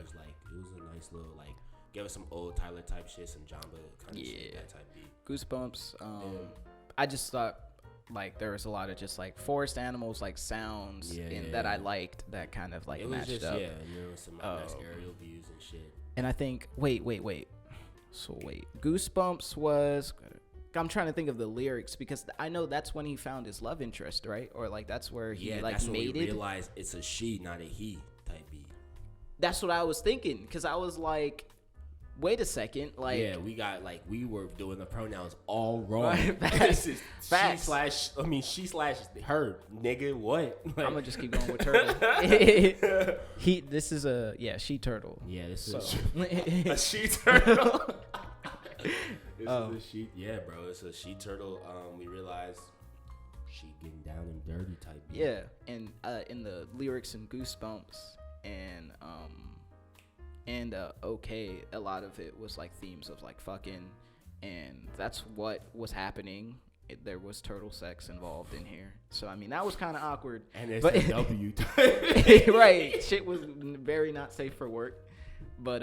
was a nice little, like, give us some old Tyler type shit, some Jamba kind of shit, that type beat. Goosebumps. I just thought, like, there was a lot of just, like, forest animals, like, sounds that I liked that kind of, like, matched up. Yeah, and there was some nice aerial views and shit. And I think, wait. So, Goosebumps was... I'm trying to think of the lyrics because I know that's when he found his love interest, right? Or, like, that's where he, like, that's made when we it. realized it's a she, not a he type beat. That's what I was thinking because I was like... Wait a second, like we were doing the pronouns all wrong. Right, this is she slash her, nigga. What? Like, I'm gonna just keep going with turtle. This is she turtle. Yeah, this is a she turtle. This is a she. Yeah, bro, it's a she turtle. We realized she getting down and dirty type beat. Yeah, and in the lyrics in Goosebumps and OK, a lot of it was like themes of like fucking, and that's what was happening. There was turtle sex involved in here, so I mean that was kind of awkward. And it's a W, right? Shit was very not safe for work, but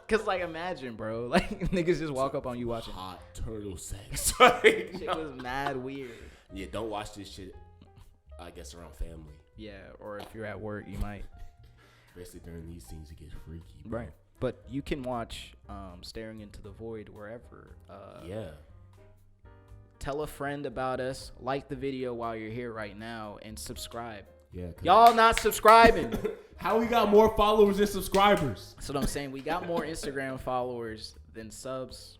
cause like imagine, bro, like niggas just walk up on you watching hot turtle sex. Shit was mad weird. Yeah, don't watch this shit. I guess around family. Yeah, or if you're at work, you might. Especially during these scenes, it gets freaky. Bro. Right. But you can watch Staring Into the Void wherever. Tell a friend about us. Like the video while you're here right now. And subscribe. Yeah. Y'all not subscribing. How we got more followers than subscribers? That's what I'm saying. We got more Instagram followers than subs.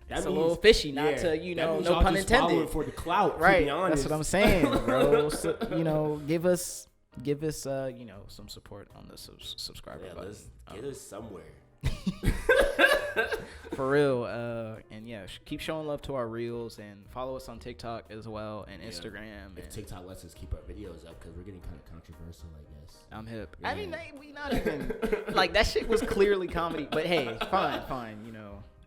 That's a little fishy, not to, no pun intended. For the clout, right. To be honest. That's what I'm saying, bro. So, give us some support on the subscriber button. Let's get us somewhere. For real. And keep showing love to our reels and follow us on TikTok as well and Instagram. If TikTok lets us keep our videos up because we're getting kind of controversial, I guess. I'm hip. Yeah. I mean, we not even like that shit was clearly comedy, but hey, fine,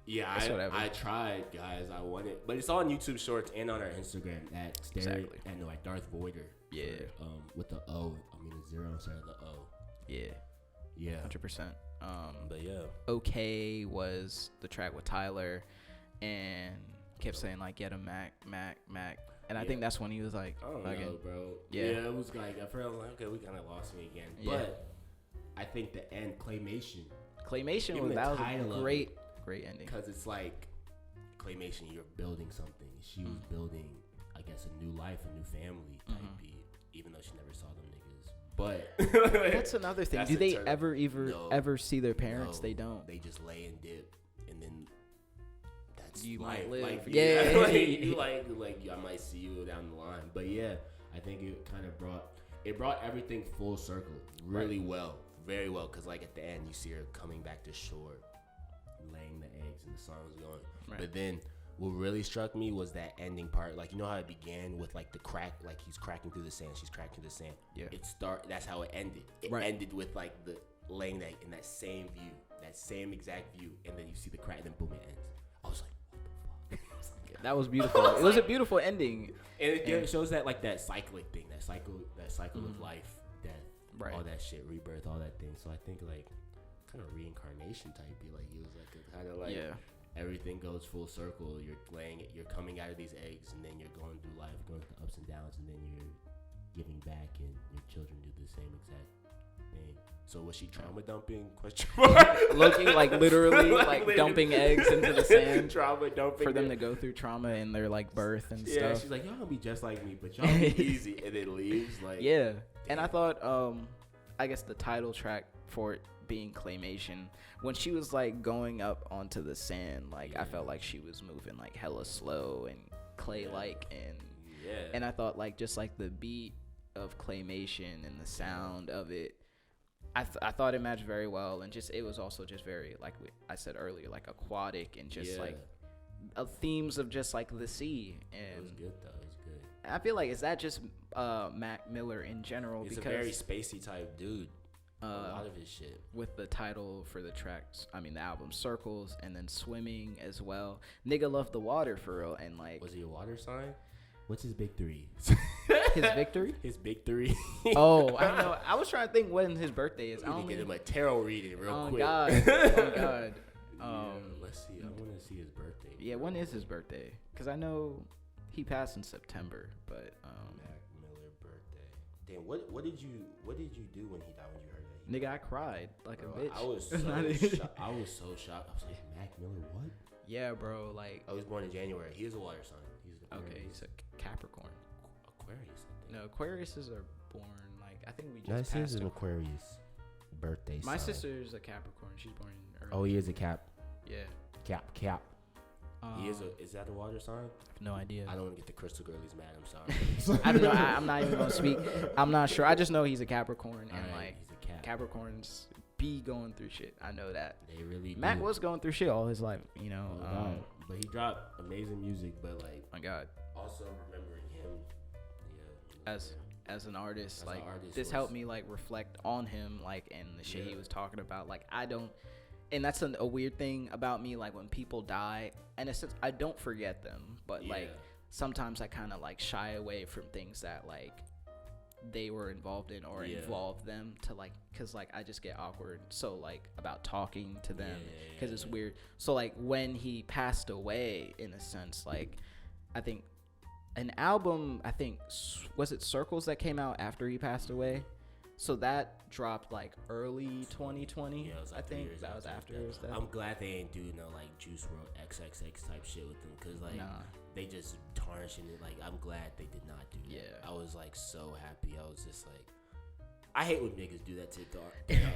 Yeah, I tried, guys. I wanted, but it's on YouTube Shorts and on our Instagram at Staring at Darth Voider. Yeah. With the O, a 0 instead of the O. Yeah. 100%. But yeah. OK was the track with Tyler, and kept saying like, get a Mac, and I think that's when he was like, I don't know, bro. Yeah, it was like I felt like okay, we kind of lost me again. Yeah. But I think the end Claymation was a great ending because it's like Claymation, you're building something. She was building, I guess, a new life, a new family type beat. Even though she never saw them niggas. But that's another thing. Do they ever see their parents? No, they don't. They just lay and dip, and then that's you life. might live. Like, I might see you down the line. But yeah, I think it kind of brought everything full circle really well, very well. Because like at the end, you see her coming back to shore, laying the eggs, and the song's going. Right. But then. What really struck me was that ending part. Like, you know how it began with, like, the crack? Like, he's cracking through the sand. She's cracking through the sand. Yeah. That's how it ended. It ended with, like, the laying that in that same view. That same exact view. And then you see the crack, and then boom, it ends. I was like, what the fuck? That was beautiful. It was a beautiful ending. And it shows that like that cyclic thing, that cycle of life, death, all that shit, rebirth, all that thing. So I think like kind of reincarnation type. Be like he was like a kind of like everything goes full circle. You're coming out of these eggs, and then you're going through life, going through the ups and downs, and then you're giving back, and your children do the same exact thing. So was she trauma dumping? Question mark. Looking like literally like dumping eggs into the sand. Trauma dumping for them to go through trauma in their like birth and stuff. Yeah, she's like, y'all gonna be just like me, but y'all be easy, and then leaves. Like, yeah. And I thought, I guess the title track for it being Claymation, when she was like going up onto the sand, like I felt like she was moving like hella slow and clay like, and I thought like just like the beat of Claymation and the sound of it, I thought it matched very well, and just it was also just very, like I said earlier, like aquatic and just like themes of just like the sea. And it was good though. It was good. I feel like, is that just Mac Miller in general? He's because a very spacey type dude. A lot of his shit. With the title for the tracks, I mean the album Circles, and then Swimming as well. Nigga loved the water for real, and like. Was he a water sign? What's his big three? His victory? His big three. Oh, I know. I was trying to think when his birthday is. I need to get him a tarot reading real quick. God. Oh, God. Let's see. I want to see his birthday. Yeah, when is his birthday? Because I know he passed in September, but. Mac Miller birthday. Damn, what did you do when he died, when you heard that? Nigga, I cried like a bitch. I was so shocked. I was like, Mac Miller, what? Yeah, bro. Like. I was born in January. He is a water sign. He's a Capricorn. Aquarius. No, Aquariuses are born like, I think we just. This is an Aquarius birthday. My sister is a Capricorn. She's born in early. Oh, he is a Cap. Yeah. Cap. He is a. Is that a water sign? I have no idea. I don't want to get the crystal girlies mad. I'm sorry. I don't know. I'm not even gonna speak. I'm not sure. I just know he's a Capricorn, and like he's a Cap. Capricorns be going through shit. I know that. They really. Mac was going through shit all his life, you know. But he dropped amazing music. But like, my God. Also remembering him, as an artist, like this helped me like reflect on him, like, and the shit he was talking about. Like I don't, and that's a weird thing about me. Like when people die, and it's I don't forget them, but like sometimes I kind of like shy away from things that like they were involved in or involve them to like, cause like I just get awkward. So like about talking to them, cause it's weird. So like when he passed away, in a sense, like I think. An album, I think, was it Circles that came out after he passed away? So that dropped like early 2020. Yeah, it was like I think that was after his death. I'm glad they ain't do no like Juice WRLD XXX type shit with them, cause like they just tarnishing it. Like I'm glad they did not do that. Yeah, I was like so happy. I was just like, I hate when niggas do that to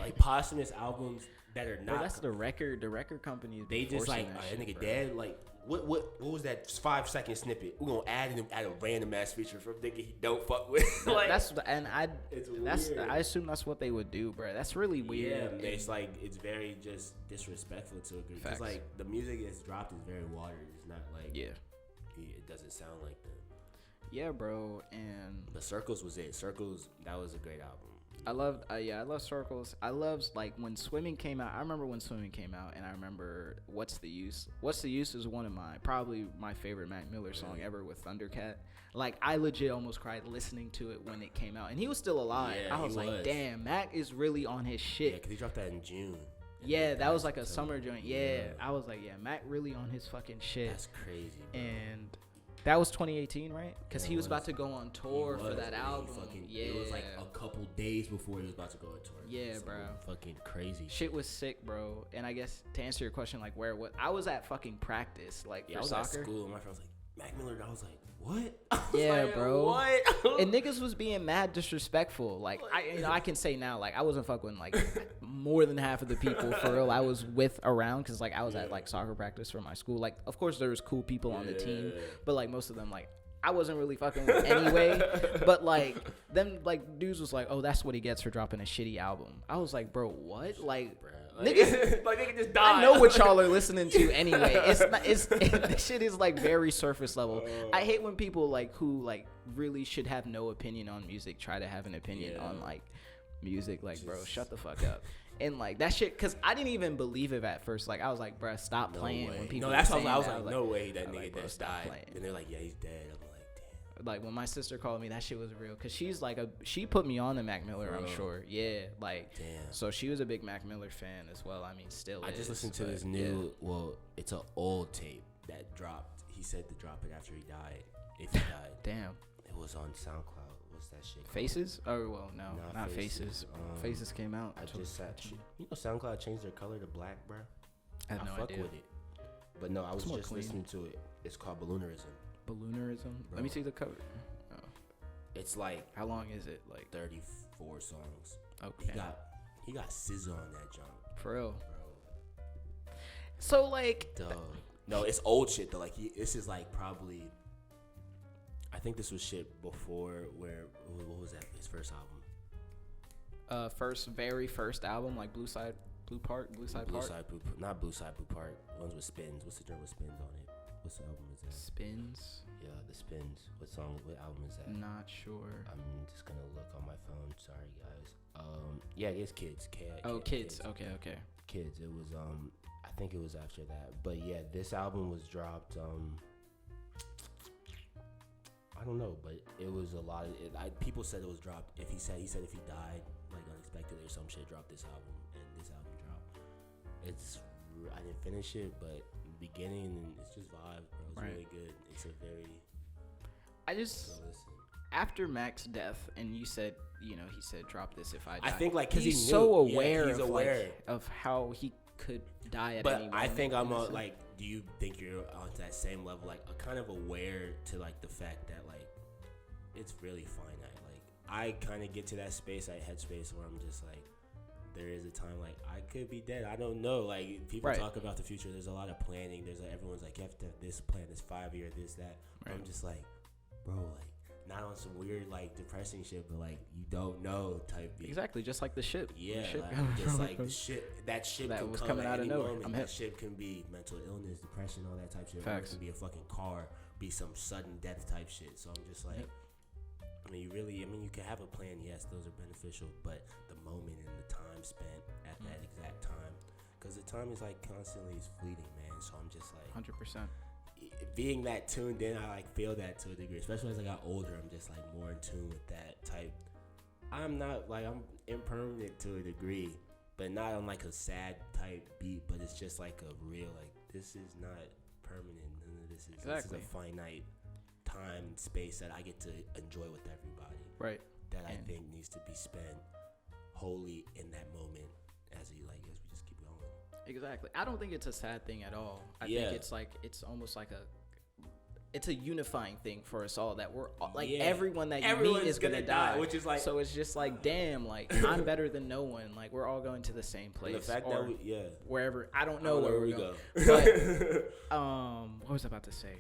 like posthumous albums that are not. Bro, that's the record company. They just like, that nigga dead. Like what was that 5-second snippet? We're gonna add a random ass feature from nigga he don't fuck with. Like I assume that's what they would do, bro. That's really weird. Yeah, it's like it's very just disrespectful to a group. Cause like the music that's dropped is very watered. It's not like it doesn't sound like them. Yeah, bro. And but Circles was it. Circles, that was a great album. I love Circles. I loved like when Swimming came out. I remember when Swimming came out, and I remember What's the Use. What's the Use is one of probably my favorite Mac Miller song ever with Thundercat. Like I legit almost cried listening to it when it came out, and he was still alive. Yeah, I was like, damn, Mac is really on his shit. Yeah, cause he dropped that in June. Yeah, that was like a summer joint. Yeah, I was like, yeah, Mac really on his fucking shit. That's crazy, bro. And that was 2018, right? Because he was about to go on tour for that album. It was like a couple days before he was about to go on tour. Yeah, bro. Fucking crazy. Shit was sick, bro. And I guess to answer your question, like I was at fucking practice, like for soccer. I was at school, and my friend was like, Mac Miller. I was like, what? Yeah, like, bro. What? And niggas was being mad disrespectful. Like I can say now, like I wasn't fucking like more than half of the people for real I was with around, because like I was at like soccer practice for my school. Like of course there was cool people on the team, but like most of them like I wasn't really fucking with anyway. But like them like dudes was like, oh, that's what he gets for dropping a shitty album. I was like, bro, what? Like niggas, like nigga just died. I know what y'all are listening to anyway. This shit is like very surface level. I hate when people like who like really should have no opinion on music try to have an opinion on like music. Like, bro, shut the fuck up. And like that shit, cause I didn't even believe it at first. Like I was like, bro, stop playing. When people that's what I was that, like, no way that nigga bro, just died. Playing. And they're like, yeah, he's dead. I'm like, damn. Like when my sister called me, that shit was real. Cause she's like she put me on to Mac Miller, bro. I'm sure. Yeah, like, damn. So she was a big Mac Miller fan as well. I mean, still. I just listened to this new. Well, it's an old tape that dropped. He said to drop it after he died. If he died. Damn. It was on SoundCloud. What's that shit called? Faces? Oh, well, no. Not Faces. Faces came out. I just sat. You know, SoundCloud changed their color to black, bro. I have no fuck idea. with it. But no, I was just listening to it. It's called Balloonerism. Balloonerism? Bro. Let me see the cover. Oh. It's like. How long is it? Like 34 songs. Okay. He got SZA on that jump. For real. Bro. So, like. Duh. No, it's old shit, though. Like, this is like probably. I think this was shit before what was that? His first album. Very first album, like Blue Side Blue Part. Not Blue Side Blue Part. Ones with spins. What's the joint with spins on it? What's the album is that? Spins. Yeah, the spins. What album is that? Not sure. I'm just gonna look on my phone. Sorry, guys. Yeah, it's Kids. Kids. Okay. Kids. It was I think it was after that. But yeah, this album was dropped I don't know, but it was a lot of it. People said it was dropped. He said if he died like unexpectedly or some shit, dropped this album, and this album dropped. I didn't finish it, but the beginning and it's just vibes, bro. It's really good. It's a very. After Mac's death, and you said, he said drop this if I die. I think like because he's so aware of how he could die at any moment. But I think I'm like, do you think you're on that same level, like kind of aware to like the fact that like it's really finite? Like I kind of get to that headspace where I'm just like, there is a time like I could be dead. I don't know. Like people talk about the future. There's a lot of planning. There's like everyone's like you have to have this plan, this 5 year, this that. Right. I'm just like, bro, like. Not on some weird like depressing shit, but like you don't know type beat. Exactly, just like the ship. Yeah, just like the ship. That ship that was coming out of nowhere. That ship can be mental illness, depression, all that type shit. Facts. It can be a fucking car, be some sudden death type shit. So I'm just like, I mean, you can have a plan. Yes, those are beneficial, but the moment and the time spent at that exact time, because the time is like constantly is fleeting, man. So I'm just like 100%. Being that tuned in, I like feel that to a degree, especially as I got older. I'm just like more in tune with that type. I'm not like I'm impermanent to a degree, but not on like a sad type beat, but it's just like a real like this is not permanent. None of this is a finite time and space that I get to enjoy with everybody. Right. That I think needs to be spent wholly in that moment as we just keep going. Exactly. I don't think it's a sad thing at all. I think it's almost like it's a unifying thing for us all that we're like everyone that you meet is gonna die, which is like so it's just like damn, like I'm better than no one. Like we're all going to the same place. The fact that wherever I don't know where we go. But what was I about to say?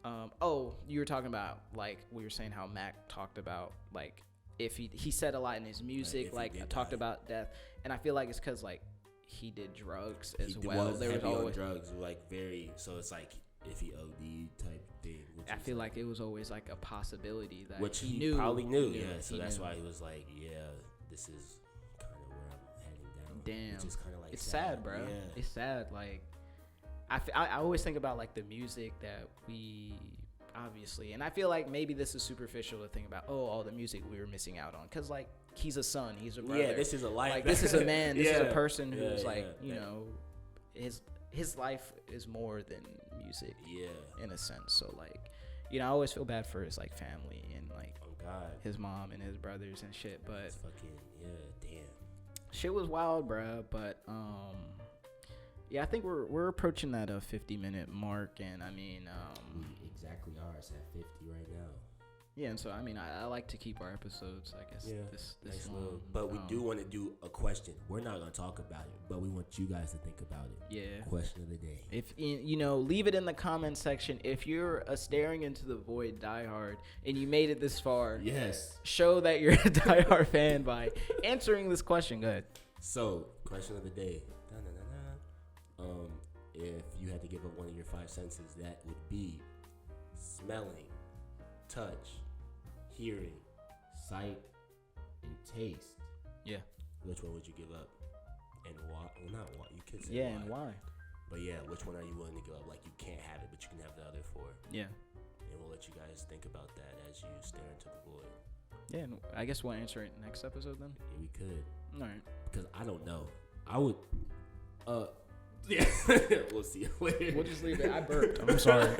You were talking about like we were saying how Mac talked about like if he said a lot in his music like talked about death, and I feel like it's because like he did drugs as well. There was always drugs, like very. So it's like if he OD type thing. I feel like it was always like a possibility that which he knew, probably knew. Yeah, so that's why he was like, this is kind of where I'm heading down. Damn, which is kind of like it's sad, bro. Yeah. It's sad. Like I always think about like the music that we obviously, and I feel like maybe this is superficial to think about. All the music we were missing out on, because like. He's a son. He's a brother. Yeah, this is a life. Like this is a man. This is a person who's you know, his life is more than music. Yeah, in a sense. So like, I always feel bad for his like family and like his mom and his brothers and shit. But it's fucking damn. Shit was wild, bruh. But I think we're approaching that 50-minute mark, and I mean we exactly are. It's at 50 right now. Yeah, and so I mean, I like to keep our episodes, I guess, this long. But we do want to do a question. We're not going to talk about it, but we want you guys to think about it. Yeah. Question of the day. If leave it in the comment section. If you're a staring into the void diehard and you made it this far, yes, show that you're a diehard fan by answering this question. Go ahead. So, question of the day. If you had to give up one of your 5 senses, that would be smelling, touch, hearing, sight, and taste. Yeah. Which one would you give up? And why? Well, not why. You could say Yeah, why. and why? But yeah, which one are you willing to give up? Like, you can't have it, but you can have the other four. Yeah. And we'll let you guys think about that as you stare into the void. Yeah, and I guess we'll answer it next episode then. Yeah, we could. All right. Because I don't know. I would. Yeah. We'll see later. We'll just leave it. I burped. I'm sorry.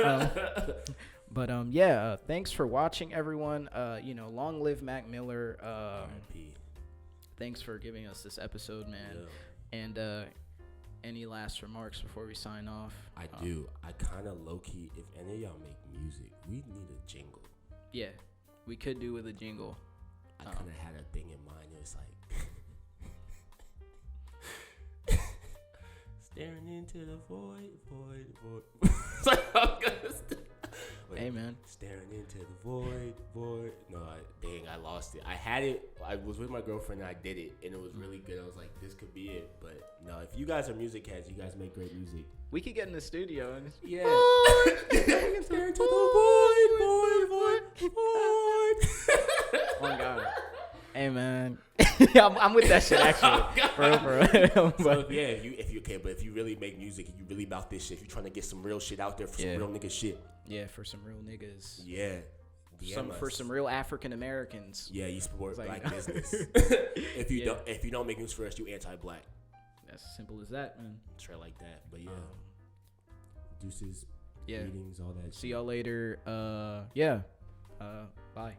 But yeah. Thanks for watching, everyone. Long live Mac Miller. R.I.P. Thanks for giving us this episode, man. Yeah. And any last remarks before we sign off? I do. I kind of low key. If any of y'all make music, we need a jingle. Yeah, we could do with a jingle. I kind of had a thing in mind. It was like staring into the void. It's like, I'm gonna hey, man. Staring into the void. No, I lost it. I had it. I was with my girlfriend and I did it, and it was really good. I was like, this could be it. But no, if you guys are music heads, you guys make great music. We could get in the studio and yeah. Stare into the void. Oh God. Hey, man. I'm with that shit actually. For real. So yeah, if you really make music and you really about this shit, if you're trying to get some real shit out there for some real nigga shit. Yeah, for some real niggas. Yeah. For some real African Americans. Yeah, you support black business. If you don't make music for us, you anti-black. That's as simple as that, man. Straight like that. But yeah. Deuces, yeah. meetings, all that. See y'all later. Bye.